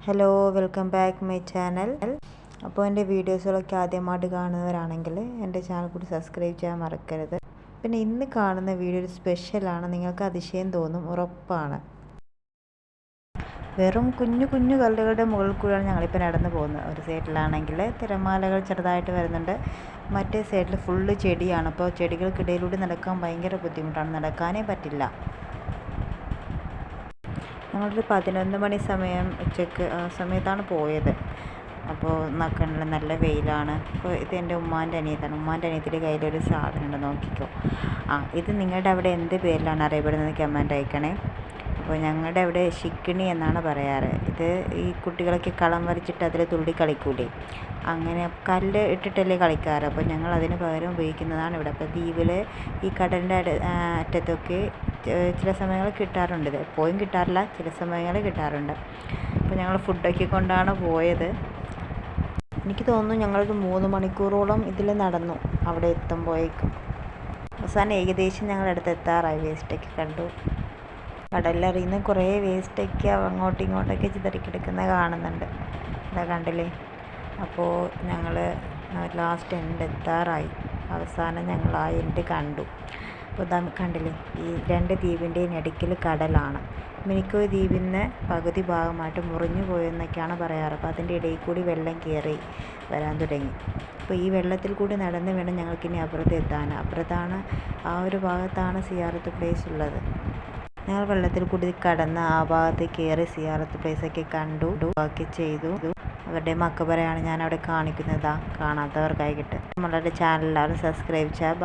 Hello, welcome back my channel. അപ്പോൾ എൻ്റെ വീഡിയോസുകളൊക്കെ ആദ്യമായിട്ട് കാണുന്നവരാണെങ്കിൽ എൻ്റെ ചാനൽ കൂടി സബ്സ്ക്രൈബ് ചെയ്യാൻ മറക്കരുത്. പിന്നെ ഇന്ന് കാണുന്ന വീഡിയോ ഒരു സ്പെഷ്യലാണ്. നിങ്ങൾക്ക് അതിശയം തോന്നും, ഉറപ്പാണ്. വെറും കുഞ്ഞു കുഞ്ഞു കല്ലുകളുടെ മുകളിൽ കൂടിയാണ് ഞങ്ങളിപ്പോൾ നടന്നു പോകുന്നത്. ഒരു സൈഡിലാണെങ്കിൽ തിരമാലകൾ ചെറുതായിട്ട് വരുന്നുണ്ട്, മറ്റേ സൈഡിൽ ഫുള്ള് ചെടിയാണ്. അപ്പോൾ ചെടികൾക്കിടയിലൂടെ നടക്കാൻ ഭയങ്കര ബുദ്ധിമുട്ടാണ്, നടക്കാനേ പറ്റില്ല. ഞങ്ങളൊരു 11 മണി സമയം ഉച്ചയ്ക്ക് ആ സമയത്താണ് പോയത്. അപ്പോൾ നോക്കണില്ല, നല്ല വെയിലാണ്. അപ്പോൾ ഇത് എൻ്റെ ഉമ്മാൻ്റെ അനിയത്താണ്. ഉമ്മാൻ്റെ അനിയത്തിൻ്റെ കയ്യിലൊരു സാധനമുണ്ട്, നോക്കിക്കോ. ഇത് നിങ്ങളുടെ അവിടെ എന്ത് പേരിലാണ് അറിയപ്പെടുന്നത് കമൻറ്റ് അയക്കണേ. അപ്പോൾ ഞങ്ങളുടെ അവിടെ ശിക്കിണി എന്നാണ് പറയാറ്. ഇത് ഈ കുട്ടികളൊക്കെ കളം വരച്ചിട്ട് അതിൽ തുള്ളി കളിക്കൂലേ, അങ്ങനെ കല്ല് ഇട്ടിട്ടല്ലേ കളിക്കാറ്. അപ്പോൾ ഞങ്ങൾ അതിന് പകരം ഉപയോഗിക്കുന്നതാണ് ഇവിടെ. അപ്പോൾ ദ്വീപിൽ ഈ കടലിൻ്റെ അറ്റത്തൊക്കെ ചില സമയങ്ങളിൽ കിട്ടാറുണ്ട്. ഇത് എപ്പോഴും കിട്ടാറില്ല, ചില സമയങ്ങളിൽ കിട്ടാറുണ്ട്. അപ്പോൾ ഞങ്ങൾ ഫുഡൊക്കെ കൊണ്ടാണ് പോയത്. എനിക്ക് തോന്നുന്നു ഞങ്ങളൊരു 3 മണിക്കൂറോളം ഇതിൽ നടന്നു അവിടെ എത്തുമ്പോഴേക്കും. അവസാനം ഏകദേശം ഞങ്ങളടുത്ത് എത്താറായി. വേസ്റ്റൊക്കെ കണ്ടു. കടലിലെറിയുന്ന കുറേ വേസ്റ്റൊക്കെ അങ്ങോട്ടും ഇങ്ങോട്ടൊക്കെ ചിതറിക്കിടക്കുന്നത് കാണുന്നുണ്ട്. ഇതാ കണ്ടില്ലേ. അപ്പോൾ ഞങ്ങൾ ലാസ്റ്റ് എൻഡ് എത്താറായി. അവസാനം ഞങ്ങൾ ആ എൻഡ് കണ്ടു. അപ്പോൾ ഇതാ കണ്ടില്ലേ, ഈ 2 ദ്വീപിൻ്റെയും ഇടയ്ക്കിൽ കടലാണ്. മിനിക്കോയ് ദ്വീപിന് പകുതി ഭാഗമായിട്ട് മുറിഞ്ഞു പോയെന്നൊക്കെയാണ് പറയാറ്. അപ്പോൾ അതിൻ്റെ ഇടയിൽ കൂടി വെള്ളം കയറി വരാൻ തുടങ്ങി. അപ്പോൾ ഈ വെള്ളത്തിൽ കൂടി നടന്ന് വേണം ഞങ്ങൾക്കിനി അപ്പുറത്ത് എത്താൻ. അപ്പുറത്താണ്, ആ ഒരു ഭാഗത്താണ് സിയാറത്ത് പ്ലേസ് ഉള്ളത്. ഞങ്ങൾ വെള്ളത്തിൽ കൂടി കടന്ന് ആ ഭാഗത്ത് കയറി സിയാറത്ത് പ്ലേസൊക്കെ കണ്ടു, ഒക്കെ ചെയ്തു. അവരുടെ മക്കബറയാണ് ഞാൻ അവിടെ കാണിക്കുന്നത്, കാണാത്തവർക്കായിട്ട്. നമ്മളുടെ ചാനൽ എല്ലാവരും സബ്സ്ക്രൈബ് ചെയ്യുക.